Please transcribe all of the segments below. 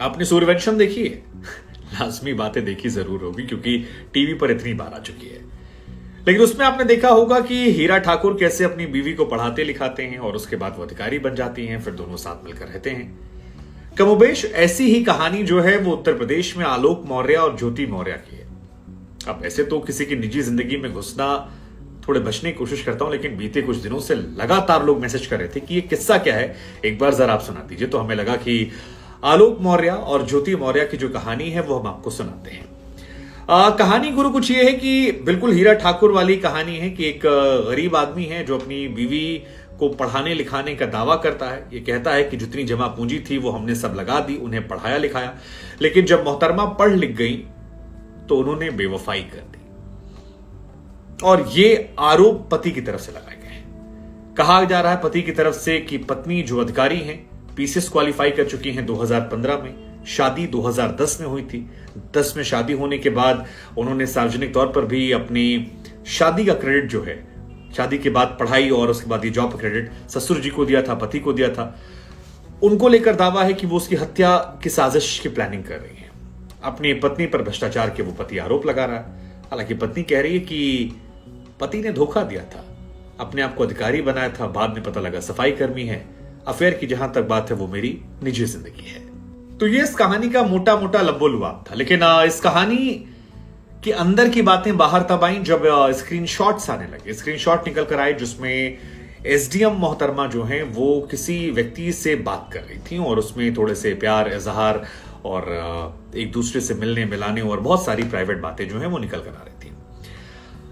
आपने सूर्यवंशम देखी है? लाजमी बातें देखी जरूर होगी क्योंकि टीवी पर इतनी बार आ चुकी है। लेकिन उसमें आपने देखा होगा कि हीरा ठाकुर कैसे अपनी बीवी को पढ़ाते लिखाते हैं और उसके बाद वो अधिकारी बन जाती हैं, फिर दोनों साथ मिलकर रहते हैं। कमोबेश ऐसी ही कहानी जो है वो उत्तर प्रदेश में आलोक मौर्य और ज्योति मौर्य की है। अब ऐसे तो किसी की निजी जिंदगी में घुसना थोड़े बचने की कोशिश करता हूं, लेकिन बीते कुछ दिनों से लगातार लोग मैसेज कर रहे थे कि ये किस्सा क्या है, एक बार जरा आप सुना दीजिए। तो हमें लगा कि आलोक मौर्य और ज्योति मौर्य की जो कहानी है वो हम आपको सुनाते हैं। कहानी गुरु कुछ ये है कि बिल्कुल हीरा ठाकुर वाली कहानी है कि एक गरीब आदमी है जो अपनी बीवी को पढ़ाने लिखाने का दावा करता है। ये कहता है कि जितनी जमा पूंजी थी वो हमने सब लगा दी, उन्हें पढ़ाया लिखाया, लेकिन जब मोहतरमा पढ़ लिख गई तो उन्होंने बेवफाई कर दी। और ये आरोप पति की तरफ से लगाए गए हैं। कहा जा रहा है पति की तरफ से कि पत्नी जो अधिकारी हैं, पीसीएस क्वालिफाई कर चुकी हैं 2015 में, शादी 2010 में हुई थी। 10 में शादी होने के बाद उन्होंने सार्वजनिक तौर पर भी अपनी शादी का क्रेडिट जो है, शादी के बाद पढ़ाई और उसके बाद ये जॉब का क्रेडिट ससुर जी को दिया था, पति को दिया था। उनको लेकर दावा है कि वो उसकी हत्या की साजिश की प्लानिंग कर रही है। अपनी पत्नी पर भ्रष्टाचार के वो पति आरोप लगा रहा है। हालांकि पत्नी कह रही है कि पति ने धोखा दिया था, अपने आप को अधिकारी बनाया था, बाद में पता लगा सफाई कर्मी है। अफेयर की जहां तक बात है वो मेरी निजी जिंदगी है। तो ये इस कहानी का मोटा मोटा लब्बो-लुआब था। लेकिन इस कहानी के अंदर की बातें बाहर तब आई जब स्क्रीनशॉट्स आने लगे। स्क्रीनशॉट निकल कर आए जिसमें एसडीएम मोहतरमा जो हैं वो किसी व्यक्ति से बात कर रही थी और उसमें थोड़े से प्यार इजहार और एक दूसरे से मिलने मिलाने और बहुत सारी प्राइवेट बातें जो हैं वो निकल कर आ रही थी।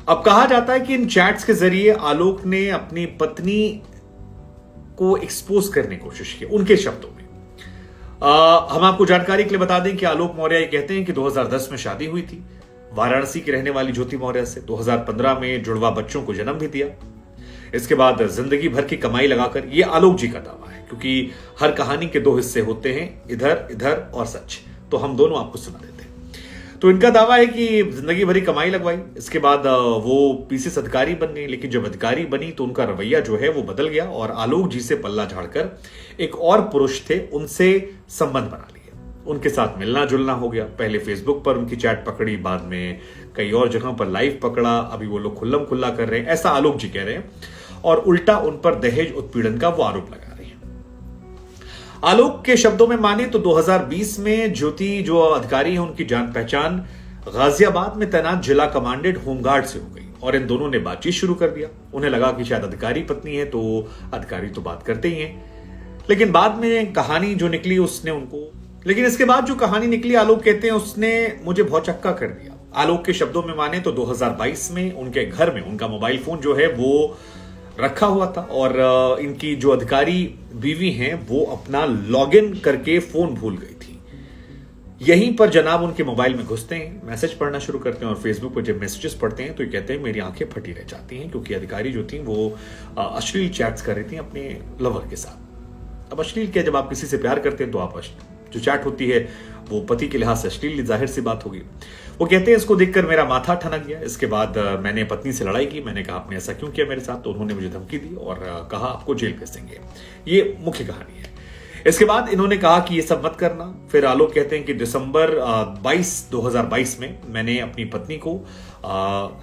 अब कहा जाता है कि इन चैट्स के जरिए आलोक ने अपनी पत्नी को एक्सपोज करने की कोशिश की, उनके शब्दों में। हम आपको जानकारी के लिए बता दें कि आलोक मौर्य ये कहते हैं कि 2010 में शादी हुई थी वाराणसी की रहने वाली ज्योति मौर्य से। 2015 में जुड़वा बच्चों को जन्म भी दिया। इसके बाद जिंदगी भर की कमाई लगाकर, ये आलोक जी का दावा है क्योंकि हर कहानी के 2 हिस्से होते हैं, इधर इधर और सच, तो हम दोनों आपको सुना देते हैं। तो इनका दावा है कि जिंदगी भरी कमाई लगवाई, इसके बाद वो पीसीएस अधिकारी बन गई। लेकिन जब अधिकारी बनी तो उनका रवैया जो है वो बदल गया और आलोक जी से पल्ला झाड़कर एक और पुरुष थे, उनसे संबंध बना लिए, उनके साथ मिलना जुलना हो गया। पहले फेसबुक पर उनकी चैट पकड़ी, बाद में कई और जगहों पर लाइव पकड़ा। अभी वो लोग खुल्लम खुल्ला कर रहे हैं, ऐसा आलोक जी कह रहे हैं, और उल्टा उन पर दहेज उत्पीड़न का वो आरोप लगा रहे हैं। आलोक के शब्दों में माने तो 2020 में ज्योति जो अधिकारी है उनकी जान पहचान गाजियाबाद में तैनात जिला कमांडेंट होमगार्ड से हो गई और इन दोनों ने बातचीत शुरू कर दिया। उन्हें लगा कि शायद अधिकारी पत्नी है तो अधिकारी तो बात करते ही हैं, लेकिन बाद में कहानी जो निकली उसने उनको, लेकिन इसके बाद जो कहानी निकली आलोक कहते हैं उसने मुझे भौचक्का कर दिया। आलोक के शब्दों में माने तो 2022 में उनके घर में उनका मोबाइल फोन जो है वो रखा हुआ था और इनकी जो अधिकारी बीवी हैं वो अपना लॉगिन करके फोन भूल गई थी। यहीं पर जनाब उनके मोबाइल में घुसते हैं, मैसेज पढ़ना शुरू करते हैं और फेसबुक पर जब मैसेजेस पढ़ते हैं तो ये कहते हैं मेरी आंखें फटी रह जाती हैं क्योंकि अधिकारी जो थी वो अश्लील चैट्स कर रही थी अपने लवर के साथ। अब अश्लील क्या, जब आप किसी से प्यार करते हैं तो आप जो चैट होती है वो पति के लिहाज से अश्लील, जाहिर सी बात होगी। वो कहते हैं इसको देखकर मेरा माथा ठनक गया। इसके बाद मैंने पत्नी से लड़ाई की, मैंने कहा आपने ऐसा क्यों किया मेरे साथ, तो उन्होंने मुझे धमकी दी और कहा आपको जेल भेज देंगे। ये मुख्य कहानी है। इसके बाद इन्होंने कहा कि ये सब मत करना। फिर आलोक कहते हैं कि दिसंबर 2022 में मैंने अपनी पत्नी को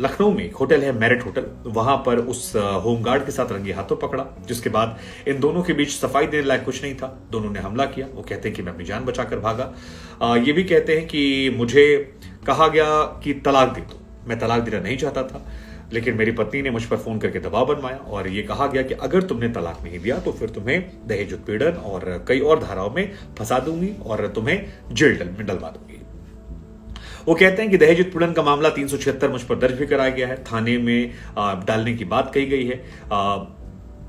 लखनऊ में एक होटल है मैरिट होटल, वहां पर उस होमगार्ड के साथ रंगे हाथों पकड़ा, जिसके बाद इन दोनों के बीच सफाई देने लायक कुछ नहीं था। दोनों ने हमला किया। वो कहते हैं कि मैं अपनी जान बचाकर भागा। ये भी कहते हैं कि मुझे कहा गया कि तलाक दे दो। मैं तलाक देना नहीं चाहता था, लेकिन मेरी पत्नी ने मुझ पर फोन करके दबाव बनवाया और ये कहा गया कि अगर तुमने तलाक नहीं दिया तो फिर तुम्हें दहेज उत्पीड़न और कई और धाराओं में फंसा दूंगी और तुम्हें जेल में डलवा दूंगी। वो कहते हैं कि दहेज उत्पीड़न का मामला 376 मुझ पर दर्ज भी कराया गया है, थाने में डालने की बात कही गई है।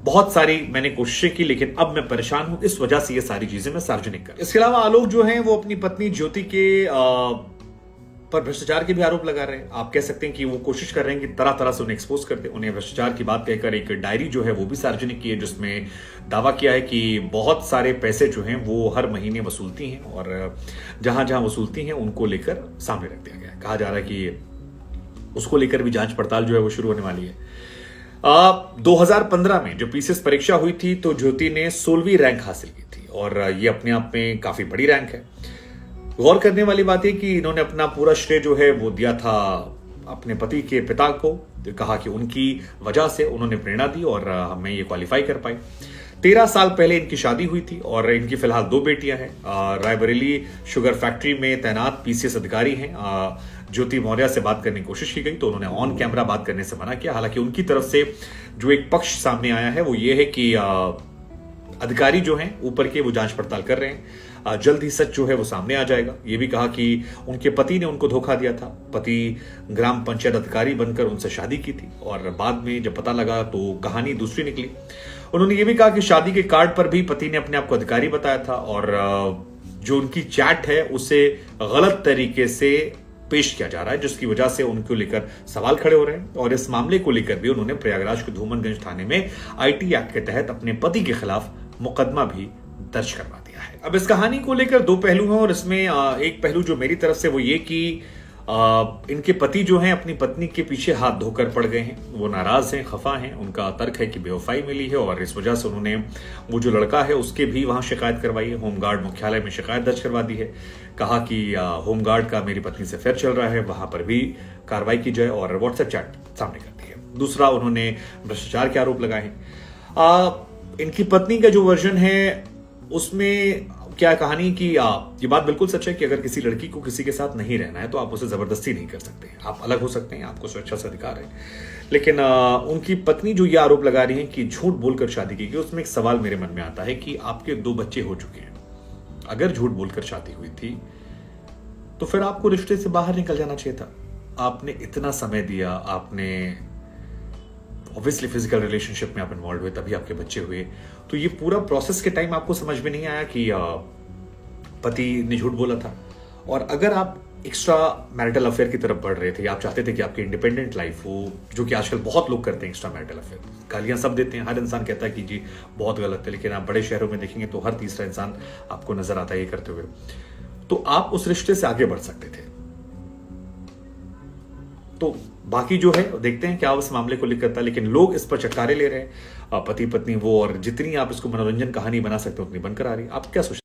बहुत सारी मैंने कोशिशें की, लेकिन अब मैं परेशान हूं, इस वजह से ये सारी चीजें मैं सार्वजनिक कर। इसके अलावा आलोक जो है वो अपनी पत्नी ज्योति के पर भ्रष्टाचार के भी आरोप लगा रहे हैं। आप कह सकते हैं कि वो कोशिश कर रहे हैं कि तरह तरह से उन्हें एक्सपोज करते, उन्हें भ्रष्टाचार की बात कहकर एक डायरी जो है वो भी सार्वजनिक की है, जिसमें दावा किया है कि बहुत सारे पैसे जो हैं वो हर महीने वसूलती हैं और जहां जहां वसूलती हैं उनको लेकर सामने रख दिया गया है। कहा जा रहा है कि उसको लेकर भी जांच पड़ताल जो है वो शुरू होने वाली है। 2015 में जो पीसीएस परीक्षा हुई थी तो ज्योति ने 16वीं रैंक हासिल की थी और ये अपने आप में काफी बड़ी रैंक है। गौर करने वाली बात है कि इन्होंने अपना पूरा श्रेय जो है वो दिया था अपने पति के पिता को। तो कहा कि उनकी वजह से उन्होंने प्रेरणा दी और हमें ये क्वालिफाई कर पाई। 13 साल पहले इनकी शादी हुई थी और इनकी फिलहाल 2 बेटियां हैं। रायबरेली शुगर फैक्ट्री में तैनात पीसीएस अधिकारी हैं। ज्योति मौर्य से बात करने की कोशिश की गई तो उन्होंने ऑन कैमरा बात करने से मना किया। हालांकि उनकी तरफ से जो एक पक्ष सामने आया है वो ये है कि अधिकारी जो हैं ऊपर के वो जांच पड़ताल कर रहे हैं, जल्द ही सच जो है वो सामने आ जाएगा। ये भी कहा कि उनके पति ने उनको धोखा दिया था। पति ग्राम पंचायत अधिकारी बनकर उनसे शादी की थी और बाद में जब पता लगा तो कहानी दूसरी निकली। उन्होंने ये भी कहा कि शादी के कार्ड पर भी पति ने अपने आप को अधिकारी बताया था और जो उनकी चैट है उसे गलत तरीके से पेश किया जा रहा है, जिसकी वजह से उनको लेकर सवाल खड़े हो रहे हैं। और इस मामले को लेकर भी उन्होंने प्रयागराज के धूमनगंज थाने में आईटी एक्ट के तहत अपने पति के खिलाफ मुकदमा भी दर्ज करवा दिया है। अब इस कहानी को लेकर 2 पहलू हैं और इसमें एक पहलू जो मेरी तरफ से वो ये कि इनके पति जो हैं अपनी पत्नी के पीछे हाथ धोकर पड़ गए हैं। वो नाराज हैं, खफा हैं। उनका तर्क है कि बेवफाई मिली है और इस वजह से उन्होंने वो जो लड़का है उसके भी वहां शिकायत करवाई है। होमगार्ड मुख्यालय में शिकायत दर्ज करवा दी है। कहा कि होमगार्ड का मेरी पत्नी से अफेयर चल रहा है, वहां पर भी कार्रवाई की जाए और व्हाट्सएप चैट सामने कर दी है। दूसरा, उन्होंने भ्रष्टाचार के आरोप लगाए हैं। इनकी पत्नी का जो वर्जन है उसमें क्या कहानी की ये बात बिल्कुल सच है कि अगर किसी लड़की को किसी के साथ नहीं रहना है तो आप उसे जबरदस्ती नहीं कर सकते। आप अलग हो सकते हैं, आपको स्वेच्छा से अधिकार है। लेकिन उनकी पत्नी जो ये आरोप लगा रही है कि झूठ बोलकर शादी की गई, उसमें एक सवाल मेरे मन में आता है कि आपके 2 बच्चे हो चुके हैं। अगर झूठ बोलकर शादी हुई थी तो फिर आपको रिश्ते से बाहर निकल जाना चाहिए था। आपने इतना समय दिया, आपने ऑब्वियसली फिजिकल रिलेशनशिप में आप इन्वॉल्व हुए, तभी आपके बच्चे हुए। तो ये पूरा प्रोसेस के टाइम आपको समझ में नहीं आया कि पति ने झूठ बोला था। और अगर आप एक्स्ट्रा मैरिटल अफेयर की तरफ बढ़ रहे थे, आप चाहते थे कि आपकी इंडिपेंडेंट लाइफ हो, जो कि आजकल बहुत लोग करते हैं एक्स्ट्रा मैरिटल अफेयर, गालियां सब देते हैं, हर इंसान कहता है कि जी बहुत गलत है। लेकिन आप बड़े शहरों में देखेंगे तो हर तीसरा इंसान आपको नजर आता है ये करते हुए। तो आप उस रिश्ते से आगे बढ़ सकते थे। तो बाकी जो है देखते हैं क्या उस मामले को लेकर था। लेकिन लोग इस पर चटकारे ले रहे हैं, पति पत्नी वो, और जितनी आप इसको मनोरंजन कहानी बना सकते हो उतनी बनकर आ रही है। आप क्या सोचते हैं?